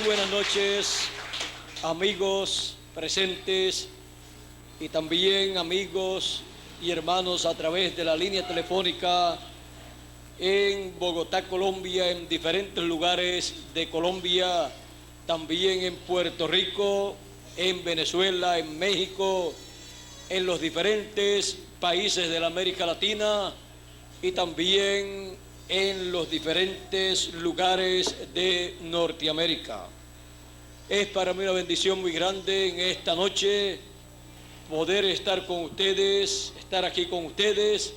buenas noches, amigos presentes y también amigos y hermanos a través de la línea telefónica en Bogotá, Colombia, en diferentes lugares de Colombia, también en Puerto Rico, en Venezuela, en México, en los diferentes países de la América Latina y también en los diferentes lugares de Norteamérica. Es para mí una bendición muy grande en esta noche poder estar con ustedes, estar aquí con ustedes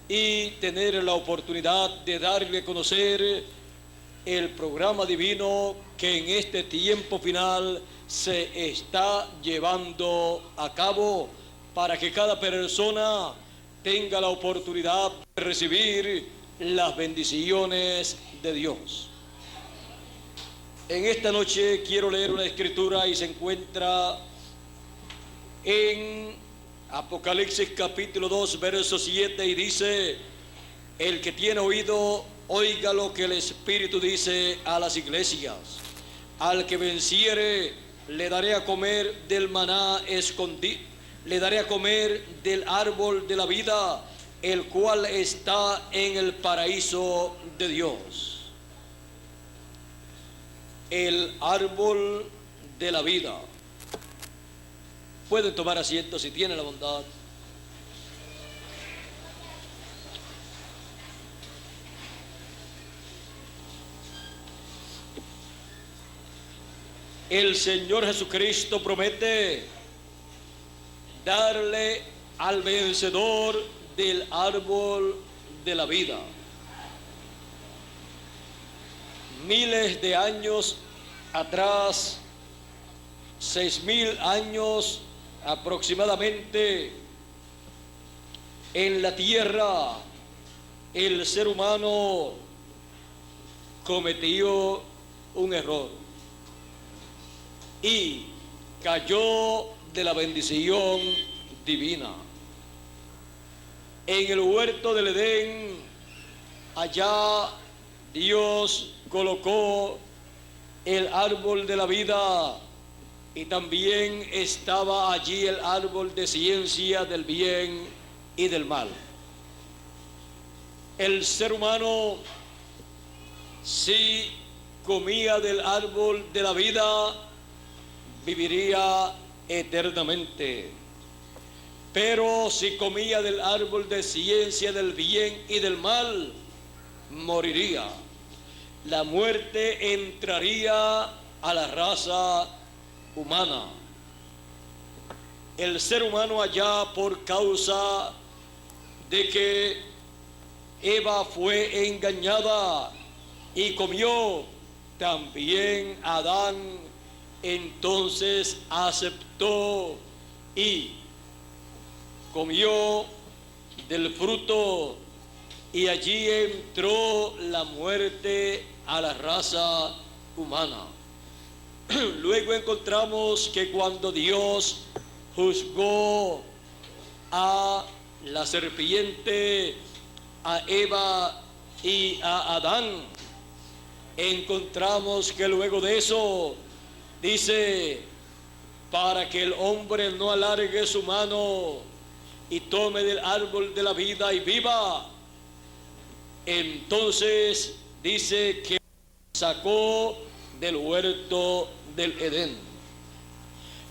y tener la oportunidad de darle a conocer el programa divino que en este tiempo final se está llevando a cabo para que cada persona tenga la oportunidad de recibir las bendiciones de Dios. En esta noche quiero leer una escritura y se encuentra en Apocalipsis capítulo 2, verso 7 y dice: el que tiene oído, oiga lo que el Espíritu dice a las iglesias. Al que venciere, le daré a comer del maná escondido, le daré a comer del árbol de la vida, el cual está en el paraíso de Dios. El árbol de la vida. Pueden tomar asiento si tienen la bondad. El Señor Jesucristo promete darle al vencedor del árbol de la vida. Miles de años atrás, 6,000 años aproximadamente, en la tierra, el ser humano cometió un error y cayó de la bendición divina. En el huerto del Edén, allá Dios colocó el árbol de la vida y también estaba allí el árbol de ciencia del bien y del mal. El ser humano, si comía del árbol de la vida, viviría eternamente. Pero si comía del árbol de ciencia del bien y del mal, moriría. La muerte entraría a la raza humana. El ser humano allá, por causa de que Eva fue engañada y comió, también Adán entonces aceptó y comió del fruto, y allí entró la muerte a la raza humana. Luego encontramos que cuando Dios juzgó a la serpiente, a Eva y a Adán, encontramos que luego de eso dice: para que el hombre no alargue su mano y tome del árbol de la vida y viva. Entonces dice que sacó del huerto del Edén,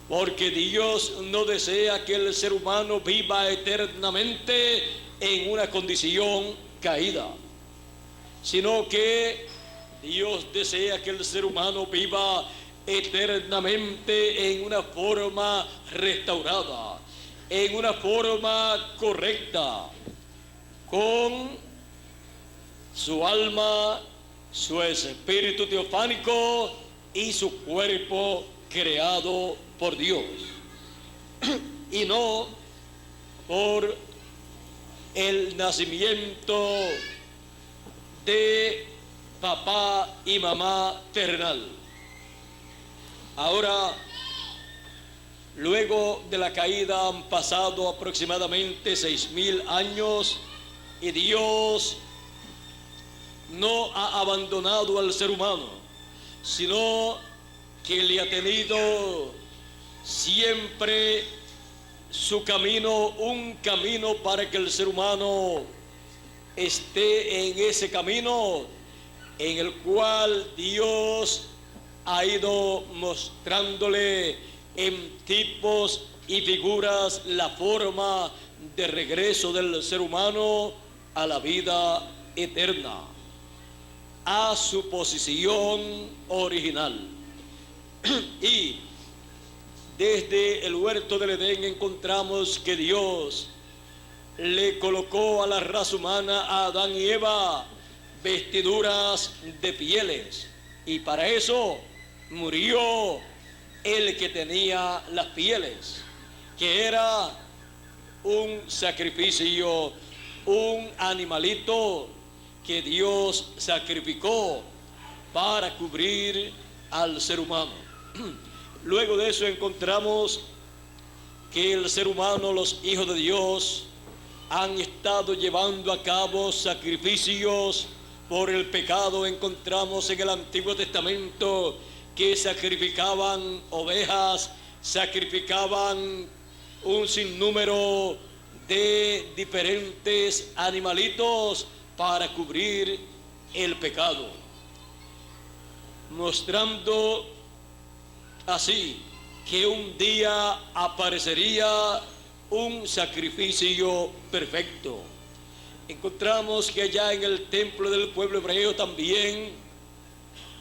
porque Dios no desea que el ser humano viva eternamente en una condición caída, sino que Dios desea que el ser humano viva eternamente en una forma restaurada, en una forma correcta, con su alma, su espíritu teofánico y su cuerpo creado por Dios, y no por el nacimiento de papá y mamá terrenal. Ahora, luego de la caída han pasado aproximadamente 6,000 años y Dios no ha abandonado al ser humano, sino que le ha tenido siempre su camino, un camino para que el ser humano esté en ese camino en el cual Dios ha ido mostrándole en tipos y figuras la forma de regreso del ser humano a la vida eterna, a su posición original. Y desde el huerto del Edén encontramos que Dios le colocó a la raza humana, a Adán y Eva, vestiduras de pieles, y para eso murió el que tenía las pieles, que era un sacrificio, un animalito que Dios sacrificó para cubrir al ser humano. Luego de eso encontramos que el ser humano, los hijos de Dios, han estado llevando a cabo sacrificios por el pecado. Encontramos en el Antiguo Testamento que sacrificaban ovejas, sacrificaban un sinnúmero de diferentes animalitos para cubrir el pecado, mostrando así que un día aparecería un sacrificio perfecto. Encontramos que allá en el templo del pueblo hebreo también,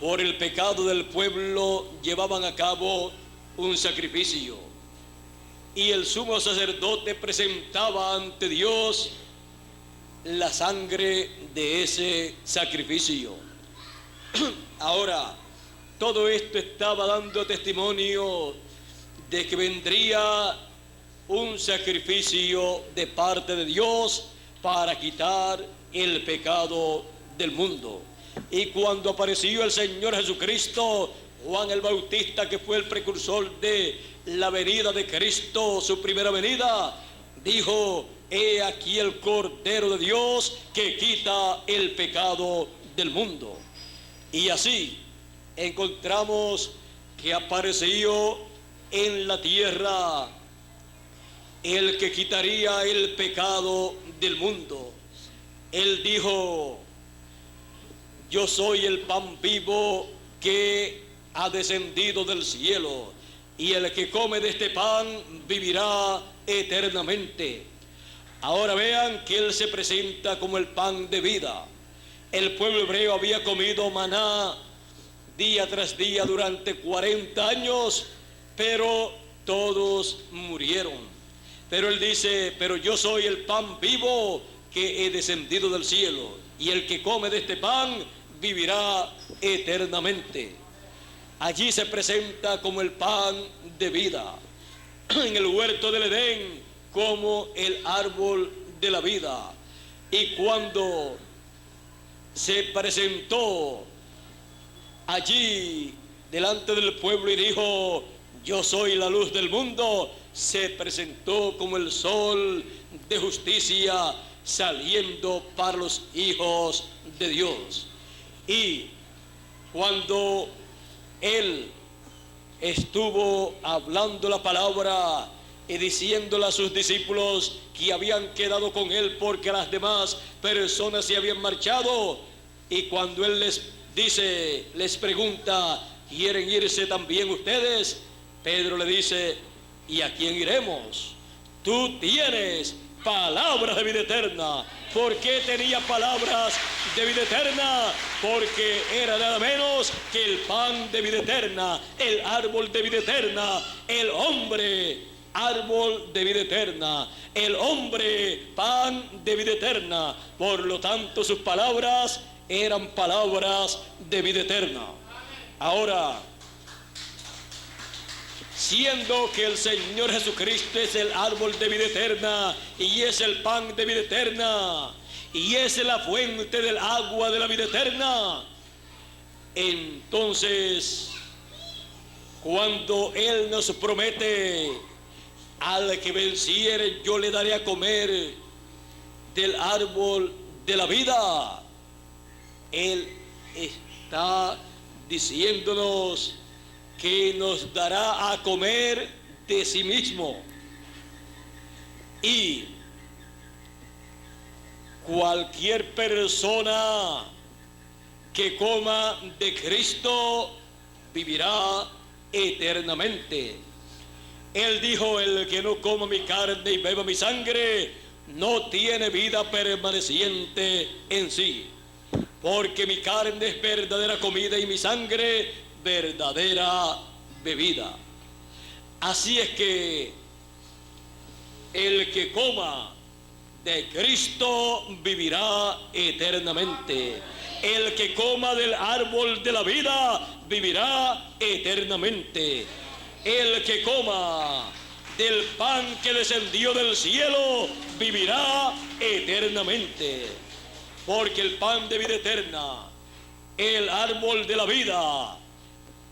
por el pecado del pueblo, llevaban a cabo un sacrificio, y el sumo sacerdote presentaba ante Dios la sangre de ese sacrificio. Ahora, todo esto estaba dando testimonio de que vendría un sacrificio de parte de Dios para quitar el pecado del mundo. Y cuando apareció el Señor Jesucristo, Juan el Bautista, que fue el precursor de la venida de Cristo, su primera venida, dijo: he aquí el Cordero de Dios que quita el pecado del mundo. Y así encontramos que apareció en la tierra el que quitaría el pecado del mundo. Él dijo: yo soy el pan vivo que ha descendido del cielo, y el que come de este pan vivirá eternamente. Ahora vean que Él se presenta como el pan de vida. El pueblo hebreo había comido maná día tras día durante 40 años, pero todos murieron. Pero Él dice: pero yo soy el pan vivo que he descendido del cielo, y el que come de este pan vivirá eternamente. Allí se presenta como el pan de vida, en el huerto del Edén como el árbol de la vida. Y cuando se presentó allí delante del pueblo y dijo: yo soy la luz del mundo, se presentó como el sol de justicia saliendo para los hijos de Dios. Y cuando Él estuvo hablando la palabra y diciéndole a sus discípulos que habían quedado con Él porque las demás personas se habían marchado, y cuando Él les dice, les pregunta: ¿quieren irse también ustedes? Pedro le dice: ¿y a quién iremos? Tú tienes palabras de vida eterna. ¿Por qué tenía palabras de vida eterna? Porque era nada menos que el pan de vida eterna, el árbol de vida eterna, el hombre árbol de vida eterna, el hombre pan de vida eterna. Por lo tanto, sus palabras eran palabras de vida eterna. Ahora, siendo que el Señor Jesucristo es el árbol de vida eterna y es el pan de vida eterna y es la fuente del agua de la vida eterna, entonces cuando Él nos promete: al que venciere yo le daré a comer del árbol de la vida, Él está diciéndonos que nos dará a comer de sí mismo. Y cualquier persona que coma de Cristo vivirá eternamente. Él dijo: el que no coma mi carne y beba mi sangre no tiene vida permaneciente en sí, porque mi carne es verdadera comida y mi sangre verdadera bebida. Así es que el que coma de Cristo vivirá eternamente. El que coma del árbol de la vida vivirá eternamente. El que coma del pan que descendió del cielo vivirá eternamente. Porque el pan de vida eterna, el árbol de la vida,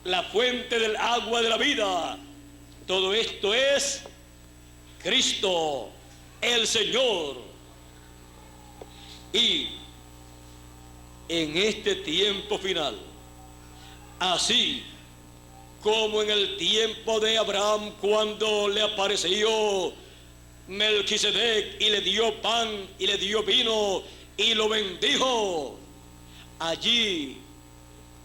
la fuente del agua de la vida, todo esto es Cristo, el Señor. Y en este tiempo final, así como en el tiempo de Abraham, cuando le apareció Melquisedec y le dio pan y le dio vino y lo bendijo, allí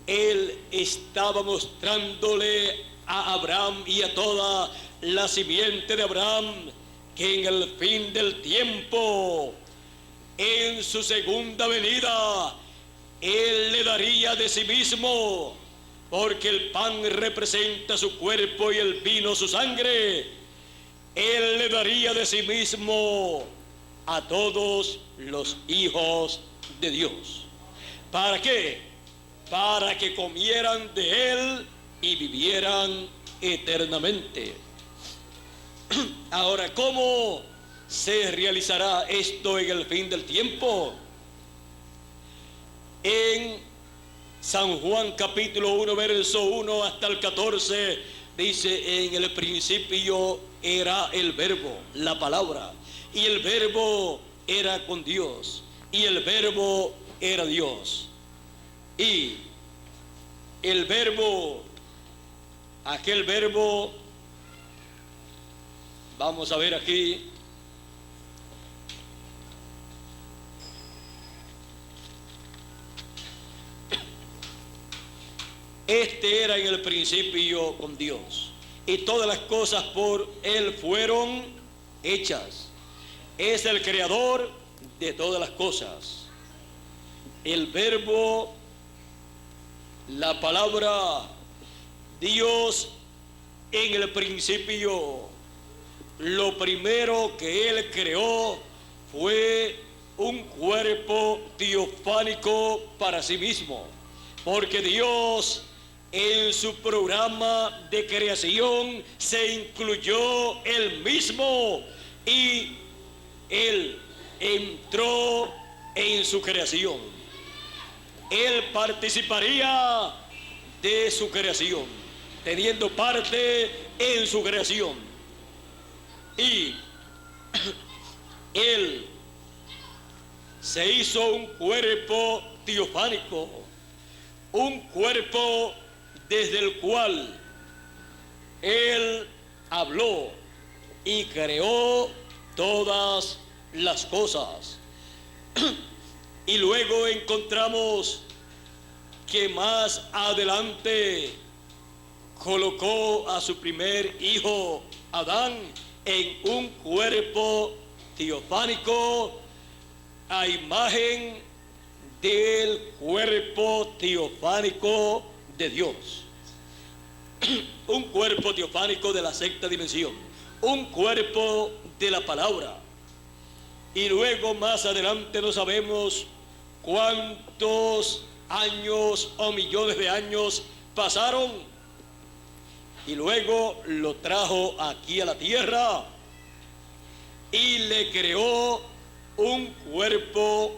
él estaba mostrándole a Abraham y a toda la simiente de Abraham que en el fin del tiempo, en su segunda venida, él le daría de sí mismo, porque el pan representa su cuerpo y el vino su sangre. Él le daría de sí mismo a todos los hijos de Dios. ¿Para qué? Para que comieran de él y vivieran eternamente. Ahora, ¿cómo se realizará esto en el fin del tiempo? En San Juan capítulo 1, verso 1 hasta el 14, dice: en el principio era el verbo, la palabra, y el verbo era con Dios, y el verbo era Dios. Y el verbo, aquel verbo, vamos a ver aquí, este era en el principio con Dios, y todas las cosas por él fueron hechas. Es el creador de todas las cosas. El verbo, la palabra, Dios en el principio, lo primero que él creó fue un cuerpo teofánico para sí mismo, porque Dios en su programa de creación se incluyó él mismo y él entró en su creación. Él participaría de su creación, teniendo parte en su creación. Y él se hizo un cuerpo teofánico, un cuerpo desde el cual él habló y creó todas las cosas. Y luego encontramos que más adelante colocó a su primer hijo, Adán, en un cuerpo teofánico a imagen del cuerpo teofánico de Dios. Un cuerpo teofánico de la sexta dimensión, un cuerpo de la palabra. Y luego más adelante no sabemos cuántos años o millones de años pasaron, y luego lo trajo aquí a la tierra y le creó un cuerpo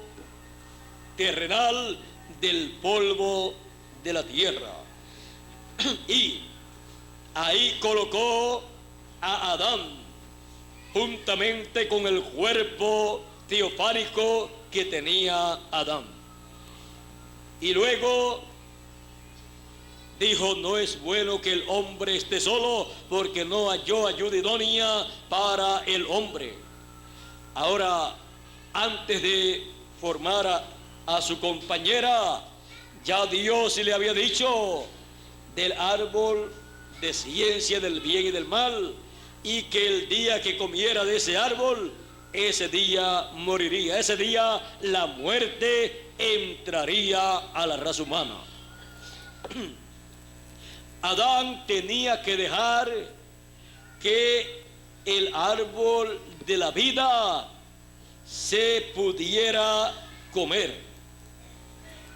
terrenal del polvo de la tierra. Y ahí colocó a Adán juntamente con el cuerpo teofánico que tenía Adán. Y luego dijo: no es bueno que el hombre esté solo, porque no halló ayuda idónea para el hombre. Ahora, antes de formar a su compañera, ya Dios le había dicho del árbol de ciencia del bien y del mal, y que el día que comiera de ese árbol, ese día moriría. Ese día la muerte entraría a la raza humana. Adán tenía que dejar que el árbol de la vida se pudiera comer.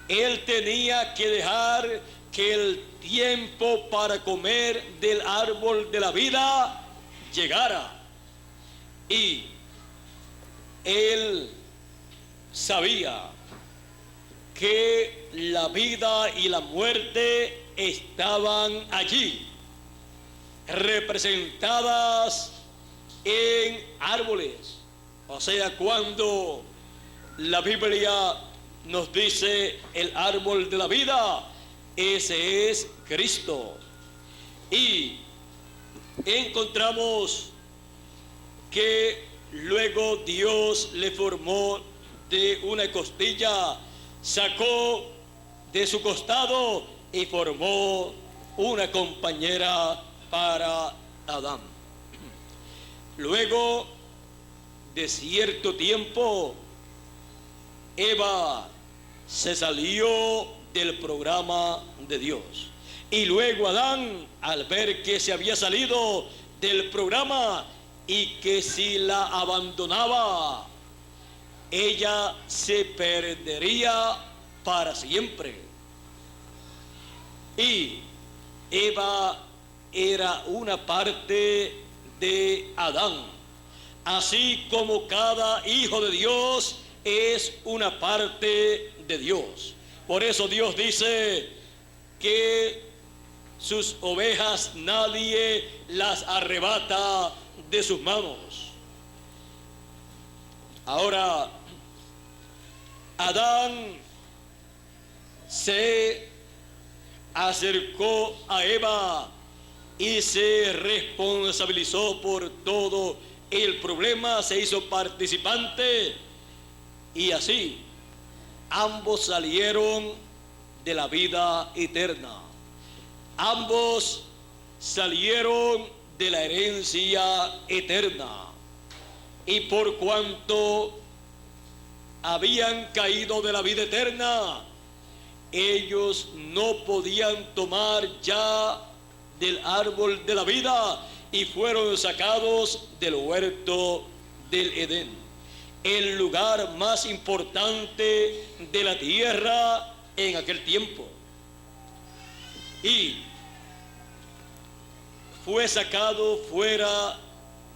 Él tenía que dejar que el tiempo para comer del árbol de la vida llegara. Y él sabía que la vida y la muerte estaban allí, representadas en árboles. O sea, cuando la Biblia nos dice el árbol de la vida, ese es Cristo. Y encontramos que luego Dios le formó de una costilla, sacó de su costado y formó una compañera para Adán. Luego de cierto tiempo, Eva se salió del programa de Dios. Y luego Adán, al ver que se había salido del programa y que si la abandonaba, ella se perdería para siempre. Y Eva era una parte de Adán, así como cada hijo de Dios es una parte de Dios. Por eso Dios dice que sus ovejas nadie las arrebata de sus manos. Ahora, Adán se acercó a Eva y se responsabilizó por todo el problema, se hizo participante, y así ambos salieron de la vida eterna. Ambos salieron de la herencia eterna. Y por cuanto habían caído de la vida eterna, ellos no podían tomar ya del árbol de la vida y fueron sacados del huerto del Edén, el lugar más importante de la tierra en aquel tiempo. Y fue sacado fuera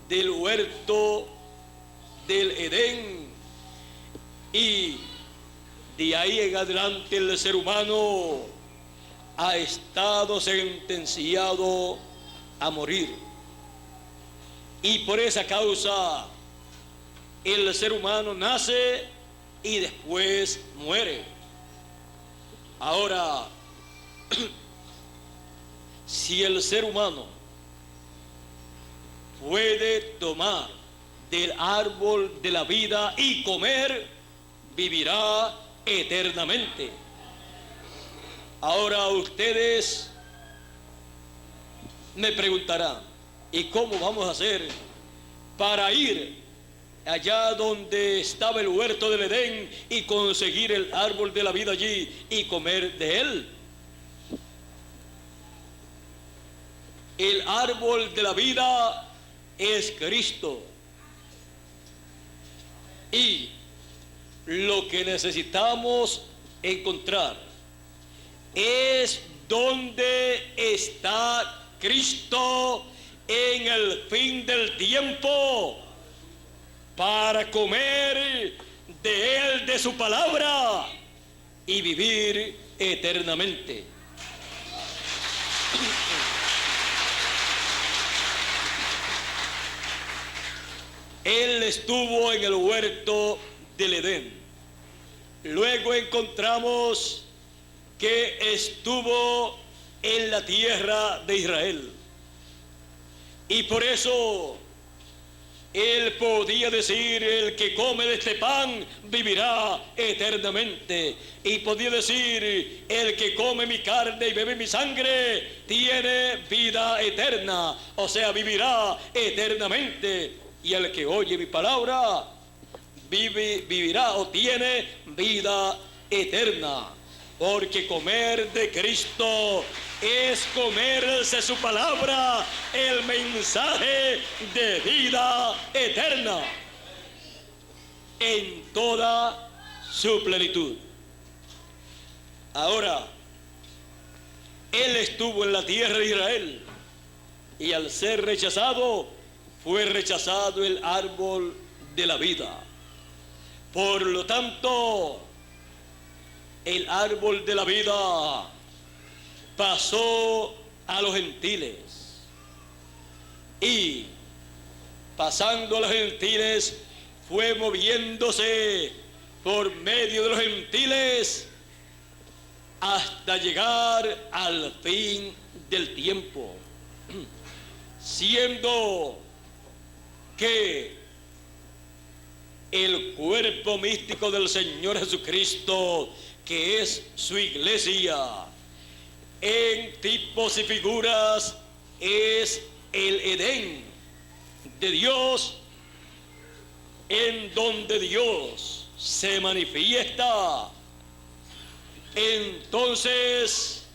del huerto del Edén, y de ahí en adelante el ser humano ha estado sentenciado a morir. Y por esa causa el ser humano nace y después muere. Ahora, si el ser humano puede tomar del árbol de la vida y comer, vivirá eternamente. Ahora ustedes me preguntarán: ¿y cómo vamos a hacer para ir allá donde estaba el huerto del Edén y conseguir el árbol de la vida allí y comer de él? El árbol de la vida es Cristo. Y lo que necesitamos encontrar es dónde está Cristo en el fin del tiempo, para comer de Él, de su palabra, y vivir eternamente. Él estuvo en el huerto del Edén. Luego encontramos que estuvo en la tierra de Israel. Y por eso él podía decir: el que come de este pan vivirá eternamente. Y podía decir: el que come mi carne y bebe mi sangre tiene vida eterna, o sea, vivirá eternamente. Y el que oye mi palabra vivirá o tiene vida eterna. Porque comer de Cristo es comerse su palabra, el mensaje de vida eterna, en toda su plenitud. Ahora, él estuvo en la tierra de Israel, y al ser rechazado, fue rechazado el árbol de la vida. Por lo tanto, el árbol de la vida pasó a los gentiles, y pasando a los gentiles fue moviéndose por medio de los gentiles hasta llegar al fin del tiempo, siendo que el cuerpo místico del Señor Jesucristo, que es su iglesia, en tipos y figuras es el Edén de Dios, en donde Dios se manifiesta. Entonces,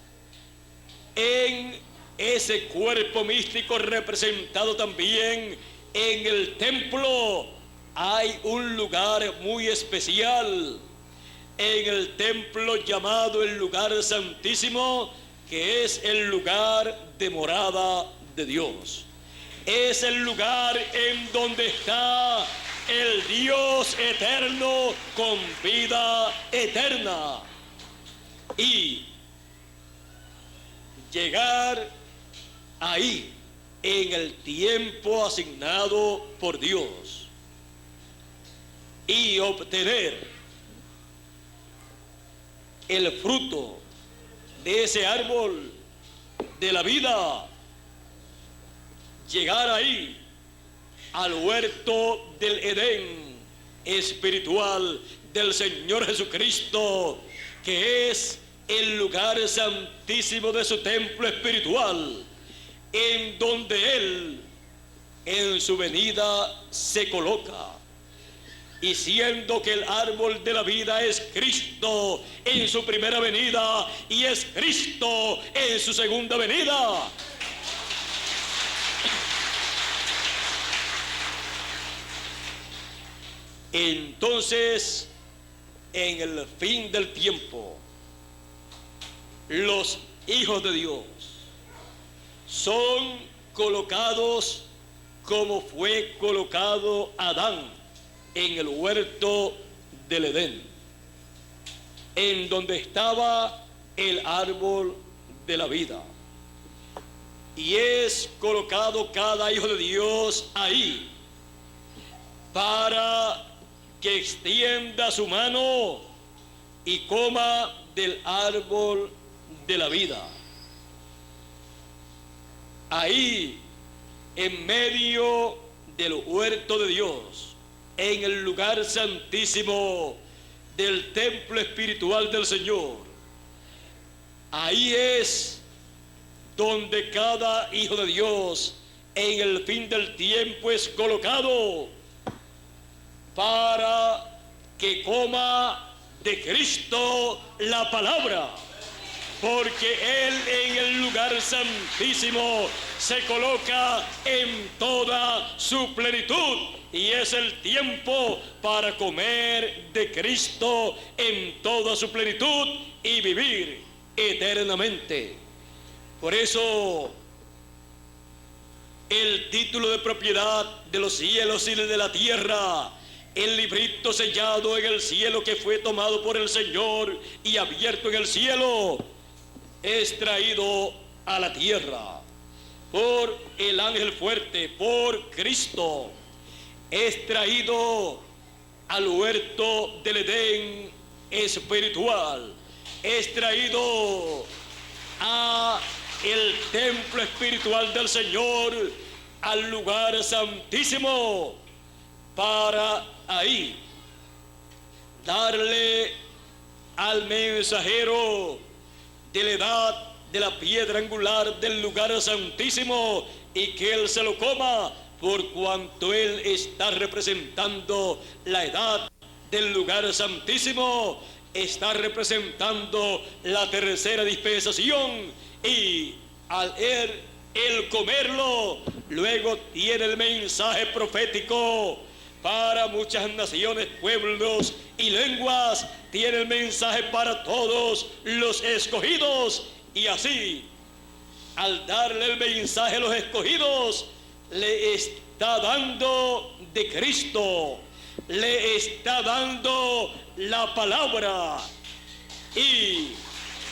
en ese cuerpo místico representado también en el templo, hay un lugar muy especial. En el templo llamado el lugar santísimo, que es el lugar de morada de Dios. Es el lugar en donde está el Dios eterno con vida eterna. Y llegar ahí en el tiempo asignado por Dios y obtener el fruto de ese árbol de la vida, llegar ahí al huerto del Edén espiritual del Señor Jesucristo, que es el lugar santísimo de su templo espiritual, en donde Él en su venida se coloca. Y siendo que el árbol de la vida es Cristo en su primera venida y es Cristo en su segunda venida, entonces en el fin del tiempo los hijos de Dios son colocados como fue colocado Adán en el huerto del Edén, en donde estaba el árbol de la vida, y es colocado cada hijo de Dios ahí para que extienda su mano y coma del árbol de la vida. Ahí, en medio del huerto de Dios, en el lugar santísimo del templo espiritual del Señor, ahí es donde cada hijo de Dios en el fin del tiempo es colocado para que coma de Cristo la palabra, porque Él en el lugar santísimo se coloca en toda su plenitud, y es el tiempo para comer de Cristo en toda su plenitud y vivir eternamente. Por eso el título de propiedad de los cielos y de la tierra, el librito sellado en el cielo que fue tomado por el Señor y abierto en el cielo, es traído a la tierra por el ángel fuerte, por Cristo. Es traído al huerto del Edén espiritual. Es traído a el templo espiritual del Señor al lugar santísimo, para ahí darle al mensajero de la edad de la piedra angular del lugar santísimo, y que él se lo coma, por cuanto él está representando la edad del lugar santísimo, está representando la tercera dispensación, y al él comerlo, luego tiene el mensaje profético para muchas naciones, pueblos y lenguas, tiene el mensaje para todos los escogidos. Y así, al darle el mensaje a los escogidos, le está dando de Cristo, le está dando la palabra. Y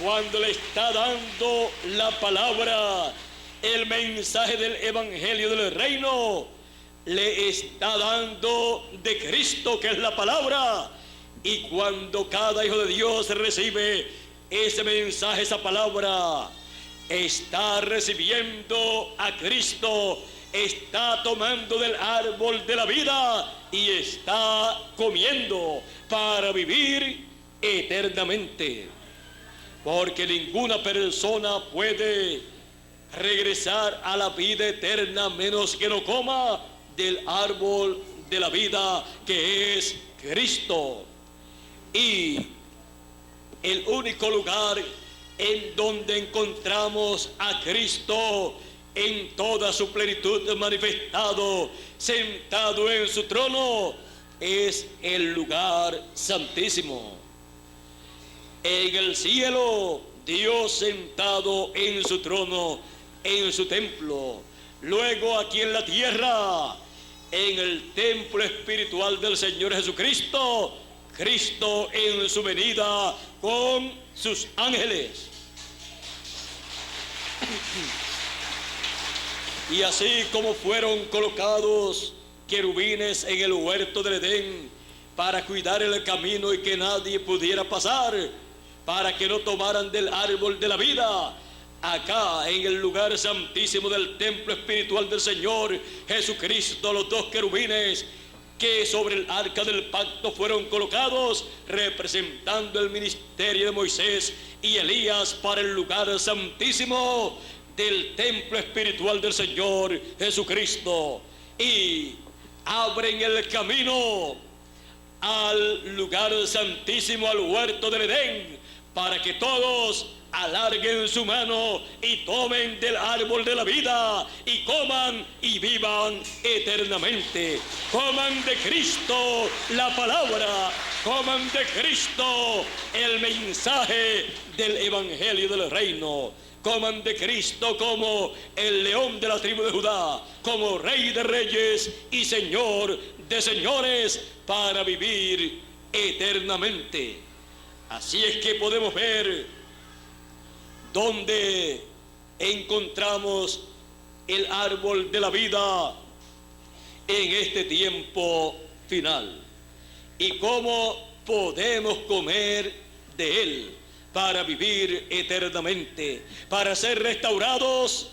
cuando le está dando la palabra, el mensaje del evangelio del reino, le está dando de Cristo, que es la palabra. Y cuando cada hijo de Dios recibe ese mensaje, esa palabra, está recibiendo a Cristo, está tomando del árbol de la vida y está comiendo para vivir eternamente. Porque ninguna persona puede regresar a la vida eterna menos que no coma del árbol de la vida, que es Cristo. Y el único lugar en donde encontramos a Cristo en toda su plenitud manifestado, sentado en su trono, es el lugar santísimo. En el cielo, Dios sentado en su trono, en su templo. Luego aquí en la tierra, en el templo espiritual del Señor Jesucristo, Cristo en su venida con sus ángeles. Y así como fueron colocados querubines en el huerto del Edén para cuidar el camino y que nadie pudiera pasar, para que no tomaran del árbol de la vida, acá en el lugar santísimo del templo espiritual del Señor Jesucristo, los dos querubines que sobre el arca del pacto fueron colocados, representando el ministerio de Moisés y Elías para el lugar santísimo del templo espiritual del Señor Jesucristo, y abren el camino al lugar santísimo, al huerto del Edén, para que todos alarguen su mano y tomen del árbol de la vida y coman y vivan eternamente. Coman de Cristo la palabra, coman de Cristo el mensaje del evangelio del reino, coman de Cristo como el león de la tribu de Judá, como Rey de reyes y Señor de señores, para vivir eternamente. Así es que podemos ver donde encontramos el árbol de la vida en este tiempo final, y cómo podemos comer de él para vivir eternamente, para ser restaurados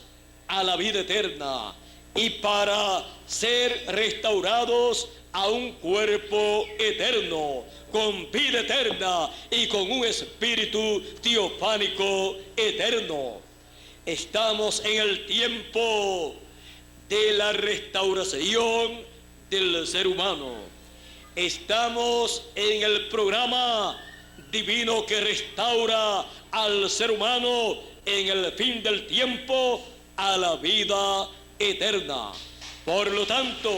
a la vida eterna y para ser restaurados a un cuerpo eterno, con vida eterna y con un espíritu teofánico eterno. Estamos en el tiempo de la restauración del ser humano. Estamos en el programa divino que restaura al ser humano en el fin del tiempo a la vida eterna. Por lo tanto,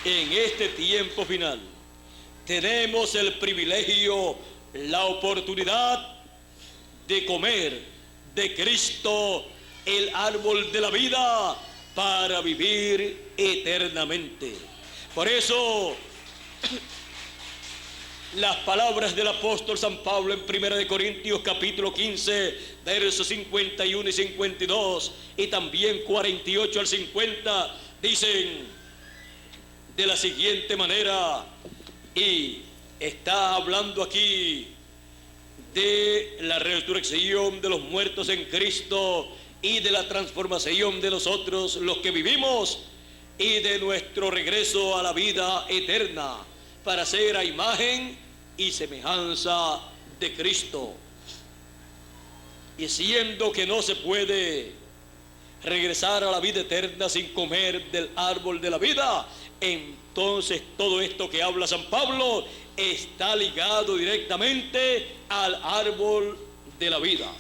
en este tiempo final tenemos el privilegio, la oportunidad de comer de Cristo el árbol de la vida para vivir eternamente. Por eso las palabras del apóstol San Pablo en 1 Corintios capítulo 15, versos 51 y 52, y también 48 al 50, dicen de la siguiente manera, y está hablando aquí de la resurrección de los muertos en Cristo y de la transformación de nosotros los que vivimos y de nuestro regreso a la vida eterna para ser a imagen y semejanza de Cristo. Y siendo que no se puede regresar a la vida eterna sin comer del árbol de la vida, entonces todo esto que habla San Pablo está ligado directamente al árbol de la vida.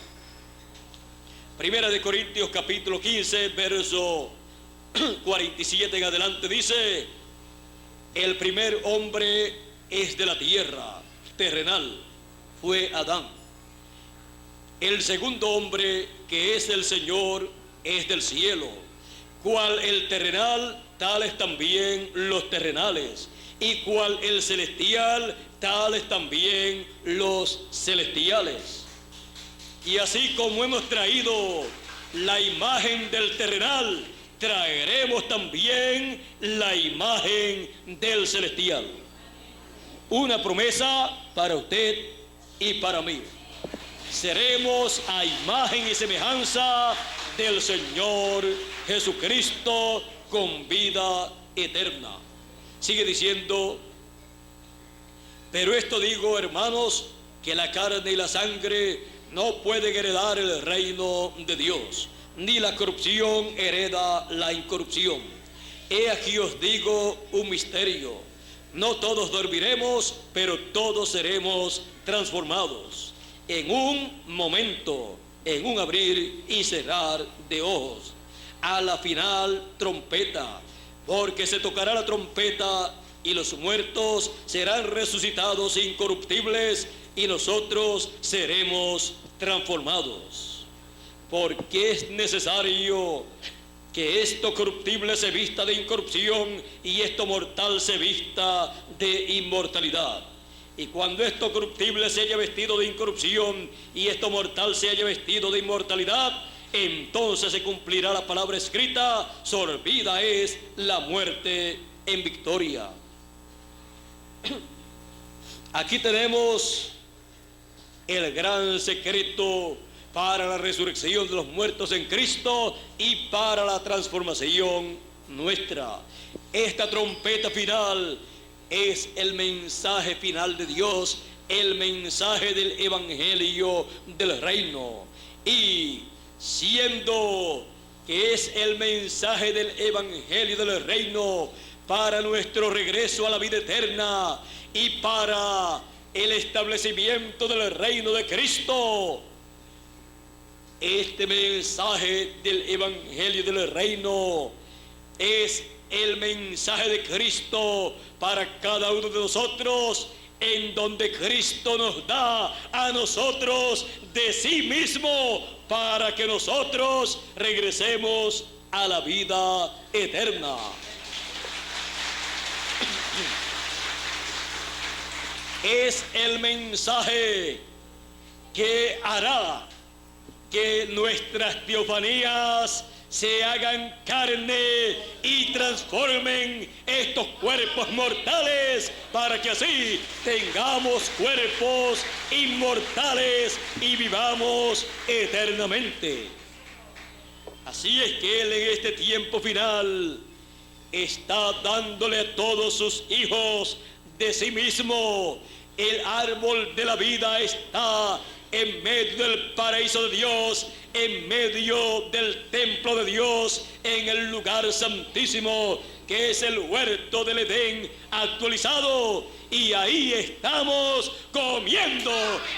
Primera de Corintios capítulo 15, verso 47 en adelante dice: el primer hombre es de la tierra, terrenal, fue Adán. El segundo hombre, que es el Señor, es del cielo. Cual el terrenal, tales también los terrenales. Y cual el celestial, tales también los celestiales. Y así como hemos traído la imagen del terrenal, traeremos también la imagen del celestial. Una promesa para usted y para mí. Seremos a imagen y semejanza del Señor Jesucristo con vida eterna. Sigue diciendo: pero esto digo, hermanos, que la carne y la sangre no pueden heredar el reino de Dios, ni la corrupción hereda la incorrupción. He aquí os digo un misterio: no todos dormiremos, pero todos seremos transformados en un momento, en un abrir y cerrar de ojos, a la final trompeta, porque se tocará la trompeta y los muertos serán resucitados incorruptibles y nosotros seremos transformados. Porque es necesario que esto corruptible se vista de incorrupción y esto mortal se vista de inmortalidad. Y cuando esto corruptible se haya vestido de incorrupción y esto mortal se haya vestido de inmortalidad, entonces se cumplirá la palabra escrita: sorbida es la muerte en victoria. Aquí tenemos el gran secreto para la resurrección de los muertos en Cristo y para la transformación nuestra. Esta trompeta final es el mensaje final de Dios, el mensaje del evangelio del reino. Y siendo que es el mensaje del evangelio del reino para nuestro regreso a la vida eterna y para el establecimiento del reino de Cristo, este mensaje del evangelio del reino es el mensaje de Cristo para cada uno de nosotros, en donde Cristo nos da a nosotros de sí mismo para que nosotros regresemos a la vida eterna. Es el mensaje que hará que nuestras teofanías se hagan carne y transformen estos cuerpos mortales para que así tengamos cuerpos inmortales y vivamos eternamente. Así es que Él en este tiempo final está dándole a todos sus hijos de sí mismo. El árbol de la vida está en medio del paraíso de Dios, en medio del templo de Dios, en el lugar santísimo que es el huerto del Edén actualizado, y ahí estamos comiendo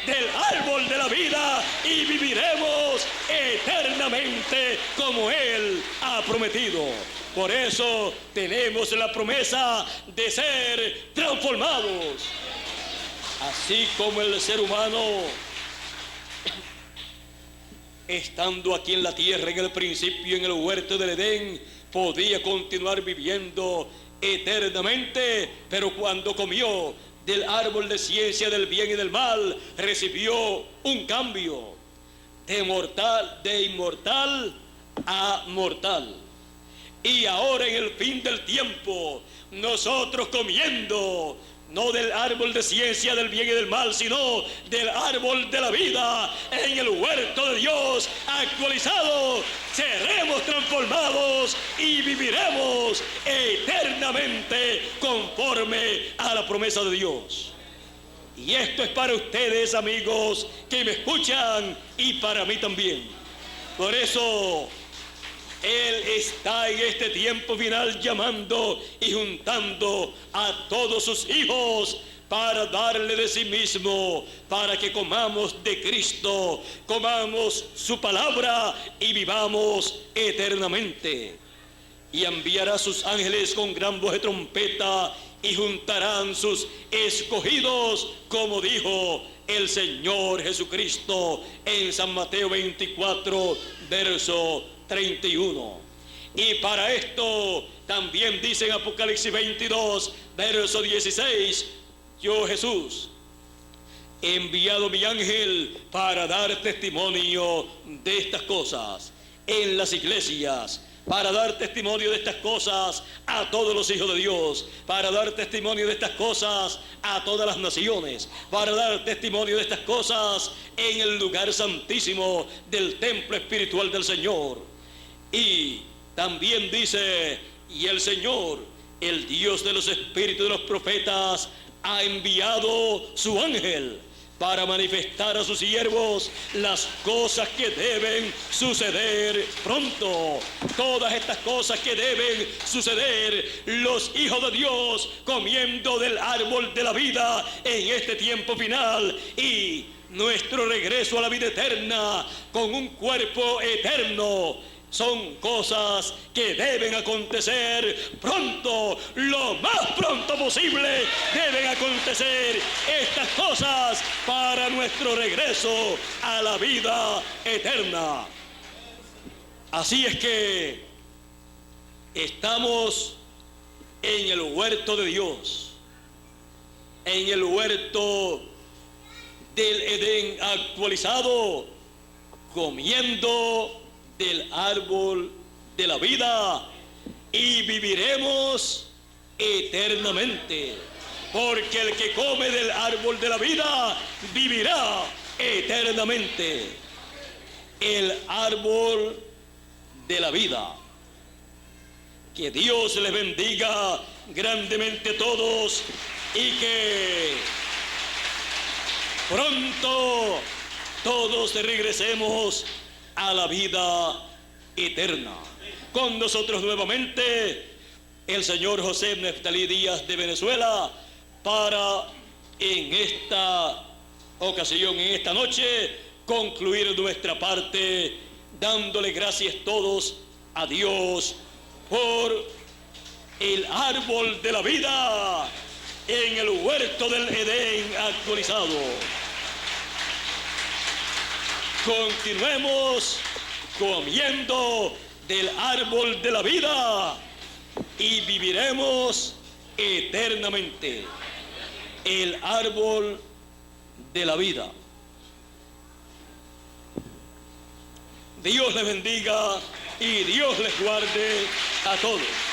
del árbol de la vida y viviremos eternamente como Él ha prometido. Por eso tenemos la promesa de ser transformados, así como el ser humano, estando aquí en la tierra en el principio en el huerto del Edén, podía continuar viviendo eternamente, pero cuando comió del árbol de ciencia del bien y del mal, recibió un cambio de inmortal a mortal. Y ahora en el fin del tiempo, nosotros comiendo no del árbol de ciencia del bien y del mal, sino del árbol de la vida en el huerto de Dios actualizado, seremos transformados y viviremos eternamente conforme a la promesa de Dios. Y esto es para ustedes, amigos, que me escuchan, y para mí también. Por eso Él está en este tiempo final llamando y juntando a todos sus hijos para darle de sí mismo, para que comamos de Cristo, comamos su palabra y vivamos eternamente. Y enviará sus ángeles con gran voz de trompeta y juntarán sus escogidos, como dijo el Señor Jesucristo en San Mateo 24, verso 31. Y para esto también dice en Apocalipsis 22, verso 16, yo, Jesús, he enviado mi ángel para dar testimonio de estas cosas en las iglesias, para dar testimonio de estas cosas a todos los hijos de Dios, para dar testimonio de estas cosas a todas las naciones, para dar testimonio de estas cosas en el lugar santísimo del templo espiritual del Señor. Y también dice, y el Señor, el Dios de los espíritus de los profetas, ha enviado su ángel para manifestar a sus siervos las cosas que deben suceder pronto. Todas estas cosas que deben suceder, los hijos de Dios comiendo del árbol de la vida en este tiempo final, y nuestro regreso a la vida eterna con un cuerpo eterno. Son cosas que deben acontecer pronto, lo más pronto posible deben acontecer estas cosas para nuestro regreso a la vida eterna. Así es que estamos en el huerto de Dios, en el huerto del Edén actualizado, comiendo del árbol de la vida, y viviremos eternamente, porque el que come del árbol de la vida vivirá eternamente. El árbol de la vida. Que Dios les bendiga grandemente a todos, y que pronto todos regresemos a la vida eterna. Con nosotros nuevamente el señor José Neftalí Díaz de Venezuela, para en esta ocasión, en esta noche, concluir nuestra parte dándole gracias todos a Dios por el árbol de la vida en el huerto del Edén actualizado. Continuemos comiendo del árbol de la vida y viviremos eternamente. El árbol de la vida. Dios les bendiga y Dios les guarde a todos.